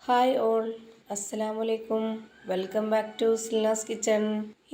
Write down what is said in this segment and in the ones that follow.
Hi all, അസ്സലാമലൈക്കും. Welcome back to Silna's kitchen.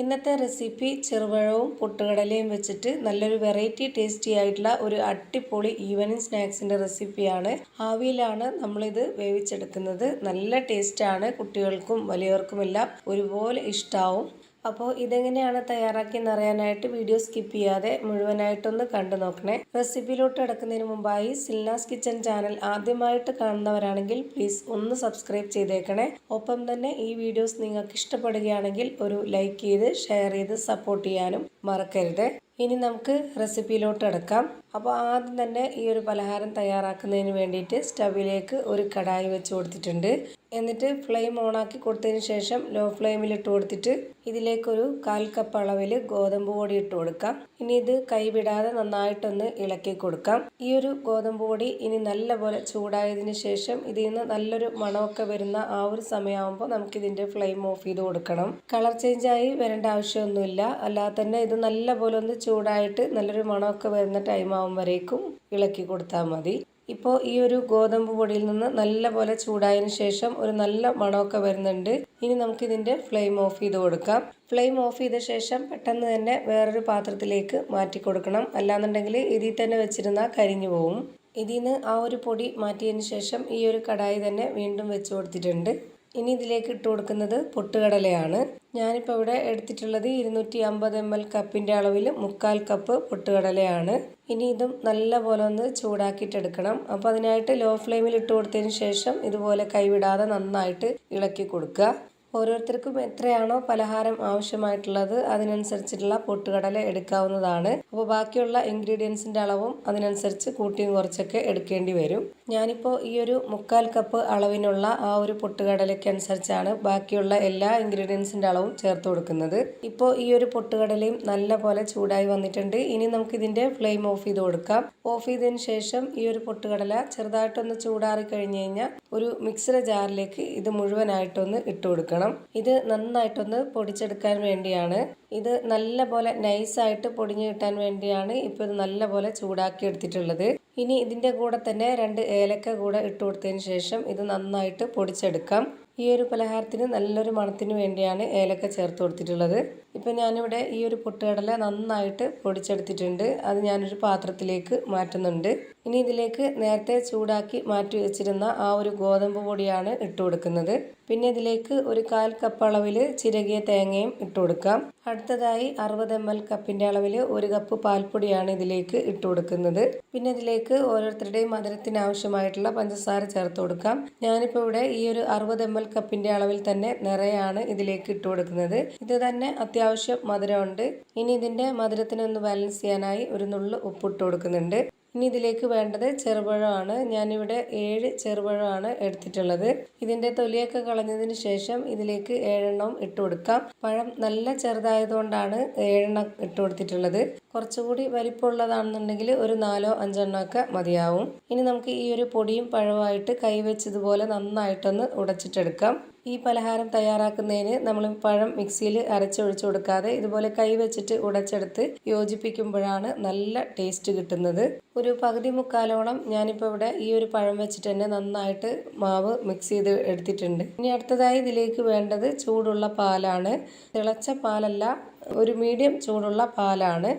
ഇന്നത്തെ recipe ചെറുപഴവും പൊട്ടുകടലയും വെച്ചിട്ട് നല്ലൊരു വെറൈറ്റി ടേസ്റ്റി ആയിട്ടുള്ള ഒരു അടിപൊളി ഈവനിങ് സ്നാക്സിൻ്റെ റെസിപ്പിയാണ്. ആവിയിലാണ് നമ്മളിത് വേവിച്ചെടുക്കുന്നത്. നല്ല ടേസ്റ്റാണ്, കുട്ടികൾക്കും വലിയവർക്കുമെല്ലാം ഒരുപോലെ ഇഷ്ടമാവും. അപ്പോൾ ഇതെങ്ങനെയാണ് തയ്യാറാക്കിയെന്ന് അറിയാനായിട്ട് വീഡിയോ സ്കിപ്പ് ചെയ്യാതെ മുഴുവനായിട്ടൊന്ന് കണ്ടു നോക്കണേ. റെസിപ്പിയിലോട്ട് കിടക്കുന്നതിന് മുമ്പായി സിൽനാസ് കിച്ചൺ ചാനൽ ആദ്യമായിട്ട് കാണുന്നവരാണെങ്കിൽ പ്ലീസ് ഒന്ന് സബ്സ്ക്രൈബ് ചെയ്തേക്കണേ. ഒപ്പം തന്നെ ഈ വീഡിയോസ് നിങ്ങൾക്ക് ഇഷ്ടപ്പെടുകയാണെങ്കിൽ ഒരു ലൈക്ക് ചെയ്ത് ഷെയർ ചെയ്ത് സപ്പോർട്ട് ചെയ്യാനും മറക്കരുത്. ഇനി നമുക്ക് റെസിപ്പിയിലോട്ട് കിടക്കാം. അപ്പോൾ ആദ്യം തന്നെ ഈ ഒരു പലഹാരം തയ്യാറാക്കുന്നതിന് വേണ്ടിയിട്ട് സ്റ്റവിലേക്ക് ഒരു കടായി വെച്ച് കൊടുത്തിട്ടുണ്ട്. എന്നിട്ട് ഫ്ലെയിം ഓണാക്കി കൊടുത്തതിന് ശേഷം ലോ ഫ്ലെയിമിൽ ഇട്ട് കൊടുത്തിട്ട് ഇതിലേക്കൊരു 1/4 കപ്പ് അളവിൽ ഗോതമ്പ് പൊടി ഇട്ട് കൊടുക്കാം. ഇനി ഇത് കൈവിടാതെ നന്നായിട്ടൊന്ന് ഇളക്കി കൊടുക്കാം. ഈ ഒരു ഗോതമ്പ് പൊടി ഇനി നല്ലപോലെ ചൂടായതിന് ശേഷം ഇതിൽ നിന്ന് നല്ലൊരു മണമൊക്കെ വരുന്ന ആ ഒരു സമയമാകുമ്പോൾ നമുക്കിതിൻ്റെ ഫ്ലെയിം ഓഫ് ചെയ്ത് കൊടുക്കണം. കളർ ചേഞ്ചായി വരേണ്ട ആവശ്യമൊന്നുമില്ല. അല്ലാതെ തന്നെ ഇത് നല്ലപോലെ ഒന്ന് ചൂടായിട്ട് നല്ലൊരു മണമൊക്കെ വരുന്ന ടൈം ആകുമ്പോഴേക്കും ഇളക്കി കൊടുത്താൽ മതി. ഇപ്പോൾ ഈ ഒരു ഗോതമ്പ് പൊടിയിൽ നിന്ന് നല്ലപോലെ ചൂടായതിനു ശേഷം ഒരു നല്ല മണമൊക്കെ വരുന്നുണ്ട്. ഇനി നമുക്കിതിൻ്റെ ഫ്ലെയിം ഓഫ് ചെയ്ത് കൊടുക്കാം. ഫ്ലെയിം ഓഫ് ചെയ്ത ശേഷം പെട്ടെന്ന് തന്നെ വേറൊരു പാത്രത്തിലേക്ക് മാറ്റി കൊടുക്കണം. അല്ലാന്നുണ്ടെങ്കിൽ ഇതിൽ തന്നെ വെച്ചിരുന്നാൽ കരിഞ്ഞു പോകും. ഇതിൽ നിന്ന് ആ ഒരു പൊടി മാറ്റിയതിന് ശേഷം ഈ ഒരു കടായി തന്നെ വീണ്ടും വെച്ച് കൊടുത്തിട്ടുണ്ട്. ഇനി ഇതിലേക്ക് ഇട്ട് കൊടുക്കുന്നത് പൊട്ടുകടലയാണ്. ഞാനിപ്പോൾ ഇവിടെ എടുത്തിട്ടുള്ളത് 250 ml കപ്പിൻ്റെ അളവിൽ 1/4 കപ്പ് പൊട്ടുകടലയാണ്. ഇനി ഇതും നല്ലപോലെ ഒന്ന് ചൂടാക്കിയിട്ടെടുക്കണം. അപ്പോൾ അതിനായിട്ട് ലോ ഫ്ലെയിമിൽ ഇട്ട് കൊടുത്തതിന് ശേഷം ഇതുപോലെ കൈവിടാതെ നന്നായിട്ട് ഇളക്കി കൊടുക്കുക. ഓരോരുത്തർക്കും എത്രയാണോ പലഹാരം ആവശ്യമായിട്ടുള്ളത് അതിനനുസരിച്ചിട്ടുള്ള പൊട്ടുകടല എടുക്കാവുന്നതാണ്. അപ്പോൾ ബാക്കിയുള്ള ഇൻഗ്രീഡിയൻസിൻ്റെ അളവും അതിനനുസരിച്ച് കൂട്ടിയും കുറച്ചൊക്കെ എടുക്കേണ്ടി വരും. ഞാനിപ്പോൾ ഈ ഒരു 1/4 കപ്പ് അളവിനുള്ള ആ ഒരു പൊട്ടുകടലയ്ക്ക് അനുസരിച്ചാണ് ബാക്കിയുള്ള എല്ലാ ഇൻഗ്രീഡിയൻസിൻ്റെ അളവും ചേർത്ത് കൊടുക്കുന്നത്. ഇപ്പോൾ ഈ ഒരു പൊട്ടുകടലയും നല്ല പോലെ ചൂടായി വന്നിട്ടുണ്ട്. ഇനി നമുക്കിതിൻ്റെ ഫ്ലെയിം ഓഫ് ചെയ്ത് കൊടുക്കാം. ഓഫ് ചെയ്തതിന് ശേഷം ഈ ഒരു പൊട്ടുകടല ചെറുതായിട്ടൊന്ന് ചൂടാറി കഴിഞ്ഞ് കഴിഞ്ഞാൽ ഒരു മിക്സർ ജാറിലേക്ക് ഇത് മുഴുവനായിട്ടൊന്ന് ഇട്ട് കൊടുക്കണം. ഇത് നന്നായിട്ടൊന്ന് പൊടിച്ചെടുക്കാൻ വേണ്ടിയാണ്. ഇത് നല്ല പോലെ നൈസായിട്ട് പൊടിഞ്ഞു കിട്ടാൻ വേണ്ടിയാണ് ഇപ്പോൾ ഇത് നല്ല പോലെ ചൂടാക്കി എടുത്തിട്ടുള്ളത്. ഇനി ഇതിൻ്റെ കൂടെ തന്നെ 2 ഏലക്ക കൂടെ ഇട്ട് കൊടുത്തതിന് ശേഷം ഇത് നന്നായിട്ട് പൊടിച്ചെടുക്കാം. ഈ ഒരു പലഹാരത്തിന് നല്ലൊരു മണത്തിന് വേണ്ടിയാണ് ഏലക്ക ചേർത്ത് കൊടുത്തിട്ടുള്ളത്. ഇപ്പം ഞാനിവിടെ ഈ ഒരു പൊട്ടുകടല നന്നായിട്ട് പൊടിച്ചെടുത്തിട്ടുണ്ട്. അത് ഞാനൊരു പാത്രത്തിലേക്ക് മാറ്റുന്നുണ്ട്. ഇനി ഇതിലേക്ക് നേരത്തെ ചൂടാക്കി മാറ്റി വെച്ചിരുന്ന ആ ഒരു ഗോതമ്പ് പൊടിയാണ് ഇട്ട് കൊടുക്കുന്നത്. പിന്നെ ഇതിലേക്ക് ഒരു 1/4 കപ്പ് അളവിൽ ചിരകിയ തേങ്ങയും ഇട്ട് കൊടുക്കാം. അടുത്തതായി 60 ml കപ്പിൻ്റെ അളവിൽ 1 കപ്പ് പാൽപ്പൊടിയാണ് ഇതിലേക്ക് ഇട്ട് കൊടുക്കുന്നത്. പിന്നെ ഇതിലേക്ക് ഓരോരുത്തരുടെയും മധുരത്തിന് ആവശ്യമായിട്ടുള്ള പഞ്ചസാര ചേർത്ത് കൊടുക്കാം. ഞാനിപ്പോൾ ഇവിടെ ഈ ഒരു 60 ml കപ്പിൻ്റെ അളവിൽ തന്നെ നിറയാണ് ഇതിലേക്ക് ഇട്ട് കൊടുക്കുന്നത്. ഇത് തന്നെ അത്യാവശ്യം മധുരമുണ്ട്. ഇനി ഇതിൻ്റെ മധുരത്തിനൊന്ന് ബാലൻസ് ചെയ്യാനായി ഒരു നുള്ളു ഉപ്പിട്ട് കൊടുക്കുന്നുണ്ട്. ഇനി ഇതിലേക്ക് വേണ്ടത് ചെറുപഴമാണ്. ഞാനിവിടെ 7 ചെറുപഴമാണ് എടുത്തിട്ടുള്ളത്. ഇതിൻ്റെ തൊലിയൊക്കെ കളഞ്ഞതിന് ശേഷം ഇതിലേക്ക് 7 എണ്ണവും ഇട്ട് കൊടുക്കാം. പഴം നല്ല ചെറുതായതുകൊണ്ടാണ് 7 എണ്ണം ഇട്ട് കൊടുത്തിട്ടുള്ളത്. കുറച്ചുകൂടി വലിപ്പമുള്ളതാണെന്നുണ്ടെങ്കിൽ ഒരു 4 5 എണ്ണമൊക്കെ മതിയാവും. ഇനി നമുക്ക് ഈ ഒരു പൊടിയും പഴവുമായിട്ട് കൈവച്ചതുപോലെ നന്നായിട്ടൊന്ന് ഉടച്ചിട്ടെടുക്കാം. ഈ പലഹാരം തയ്യാറാക്കുന്നതിന് നമ്മൾ പഴം മിക്സിയിൽ അരച്ചൊഴിച്ചു കൊടുക്കാതെ ഇതുപോലെ കൈവച്ചിട്ട് ഉടച്ചെടുത്ത് യോജിപ്പിക്കുമ്പോഴാണ് നല്ല ടേസ്റ്റ് കിട്ടുന്നത്. ഒരു പകുതി മുക്കാലോളം ഞാനിപ്പോൾ ഇവിടെ ഈ ഒരു പഴം വെച്ചിട്ട് തന്നെ നന്നായിട്ട് മാവ് മിക്സ് ചെയ്ത് എടുത്തിട്ടുണ്ട്. ഇനി അടുത്തതായി ഇതിലേക്ക് വേണ്ടത് ചൂടുള്ള പാലാണ്. തിളച്ച പാലല്ല, ഒരു മീഡിയം ചൂടുള്ള പാലാണ്.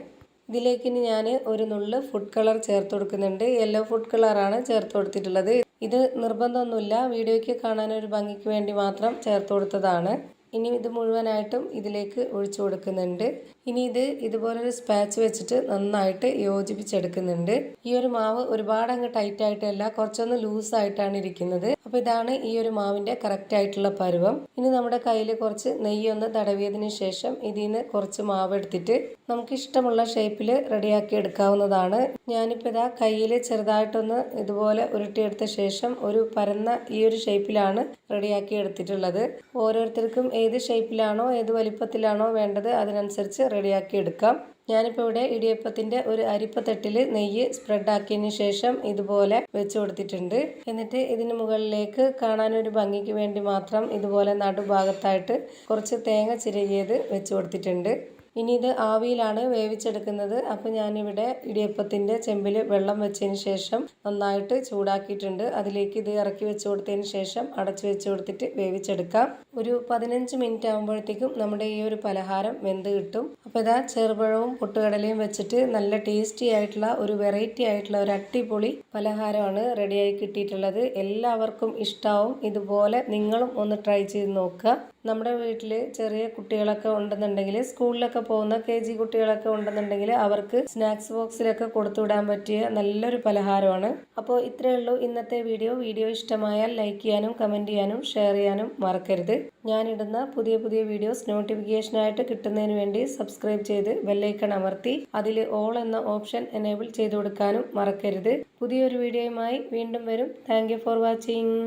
ഇതിലേക്ക് ഇനി ഞാൻ ഒരു നുള്ള് ഫുഡ് കളർ ചേർത്ത് കൊടുക്കുന്നുണ്ട്. യെല്ലോ ഫുഡ് കളറാണ് ചേർത്ത് കൊടുത്തിട്ടുള്ളത്. ഇത് നിർബന്ധമൊന്നുമില്ല, വീഡിയോയ്ക്ക് കാണാനൊരു ഭംഗിക്ക് വേണ്ടി മാത്രം ചേർത്ത് കൊടുത്തതാണ്. ഇനി ഇത് മുഴുവനായിട്ടും ഇതിലേക്ക് ഒഴിച്ചു കൊടുക്കുന്നുണ്ട്. ഇനി ഇത് ഇതുപോലൊരു സ്പാച്ച് വെച്ചിട്ട് നന്നായിട്ട് യോജിപ്പിച്ചെടുക്കുന്നുണ്ട്. ഈ ഒരു മാവ് ഒരുപാട് അങ്ങ് ടൈറ്റ് ആയിട്ടല്ല, കുറച്ചൊന്ന് ലൂസായിട്ടാണ് ഇരിക്കുന്നത്. അപ്പോൾ ഇതാണ് ഈ ഒരു മാവിൻ്റെ കറക്റ്റ് ആയിട്ടുള്ള പരുവം. ഇനി നമ്മുടെ കയ്യിൽ കുറച്ച് നെയ്യൊന്ന് തടവിയതിന് ശേഷം ഇതിൽ നിന്ന് കുറച്ച് മാവ് എടുത്തിട്ട് നമുക്ക് ഇഷ്ടമുള്ള ഷേപ്പിൽ റെഡിയാക്കി എടുക്കാവുന്നതാണ്. ഞാനിപ്പോൾ ഇതാ കയ്യിൽ ചെറുതായിട്ടൊന്ന് ഇതുപോലെ ഉരുട്ടിയെടുത്ത ശേഷം ഒരു പരന്ന ഈ ഒരു ഷേപ്പിലാണ് റെഡിയാക്കി എടുത്തിട്ടുള്ളത്. ഓരോരുത്തർക്കും ഏത് ഷേപ്പിലാണോ ഏത് വലിപ്പത്തിലാണോ വേണ്ടത് അതിനനുസരിച്ച് റെഡിയാക്കി എടുക്കാം. ഞാനിപ്പോൾ ഇവിടെ ഇടിയപ്പത്തിൻ്റെ ഒരു അരിപ്പത്തട്ടിൽ നെയ്യ് സ്പ്രെഡാക്കിയതിന് ശേഷം ഇതുപോലെ വെച്ച് കൊടുത്തിട്ടുണ്ട്. എന്നിട്ട് ഇതിന് മുകളിലേക്ക് കാണാനൊരു ഭംഗിക്ക് വേണ്ടി മാത്രം ഇതുപോലെ നടുഭാഗത്തായിട്ട് കുറച്ച് തേങ്ങ ചിരകിയത് വെച്ച് കൊടുത്തിട്ടുണ്ട്. ഇനി ഇത് ആവിയിലാണ് വേവിച്ചെടുക്കുന്നത്. അപ്പോൾ ഞാനിവിടെ ഇടിയപ്പത്തിൻ്റെ ചെമ്പിൽ വെള്ളം വെച്ചതിന് ശേഷം നന്നായിട്ട് ചൂടാക്കിയിട്ടുണ്ട്. അതിലേക്ക് ഇത് ഇറക്കി വെച്ച് കൊടുത്തതിന് ശേഷം അടച്ചു വെച്ച് കൊടുത്തിട്ട് വേവിച്ചെടുക്കാം. ഒരു 15 മിനിറ്റ് ആകുമ്പോഴത്തേക്കും നമ്മുടെ ഈ ഒരു പലഹാരം വെന്ത് കിട്ടും. അപ്പോൾ ഇതാ ചെറുപഴവും പൊട്ടുകടലയും വെച്ചിട്ട് നല്ല ടേസ്റ്റി ആയിട്ടുള്ള ഒരു വെറൈറ്റി ആയിട്ടുള്ള ഒരു അടിപൊളി പലഹാരമാണ് റെഡിയായി കിട്ടിയിട്ടുള്ളത്. എല്ലാവർക്കും ഇഷ്ടാവും. ഇതുപോലെ നിങ്ങളും ഒന്ന് ട്രൈ ചെയ്ത് നോക്കുക. നമ്മുടെ വീട്ടിൽ ചെറിയ കുട്ടികളൊക്കെ ഉണ്ടെന്നുണ്ടെങ്കിൽ, സ്കൂളിലൊക്കെ പോകുന്ന KG കുട്ടികളൊക്കെ ഉണ്ടെന്നുണ്ടെങ്കിൽ അവർക്ക് സ്നാക്സ് ബോക്സിലൊക്കെ കൊടുത്തുവിടാൻ പറ്റിയ നല്ലൊരു പലഹാരമാണ്. അപ്പോൾ ഇത്രയേ ഉള്ളൂ ഇന്നത്തെ വീഡിയോ ഇഷ്ടമായാൽ ലൈക്ക് ചെയ്യാനും കമൻറ്റ് ചെയ്യാനും ഷെയർ ചെയ്യാനും മറക്കരുത്. ഞാനിടുന്ന പുതിയ വീഡിയോസ് നോട്ടിഫിക്കേഷനായിട്ട് കിട്ടുന്നതിന് വേണ്ടി സബ്സ്ക്രൈബ് ചെയ്ത് ബെല്ലൈക്കൺ അമർത്തി അതിൽ ഓൾ എന്ന ഓപ്ഷൻ എനേബിൾ ചെയ്ത് കൊടുക്കാനും മറക്കരുത്. പുതിയൊരു വീഡിയോയുമായി വീണ്ടും വരും. Thank you for watching.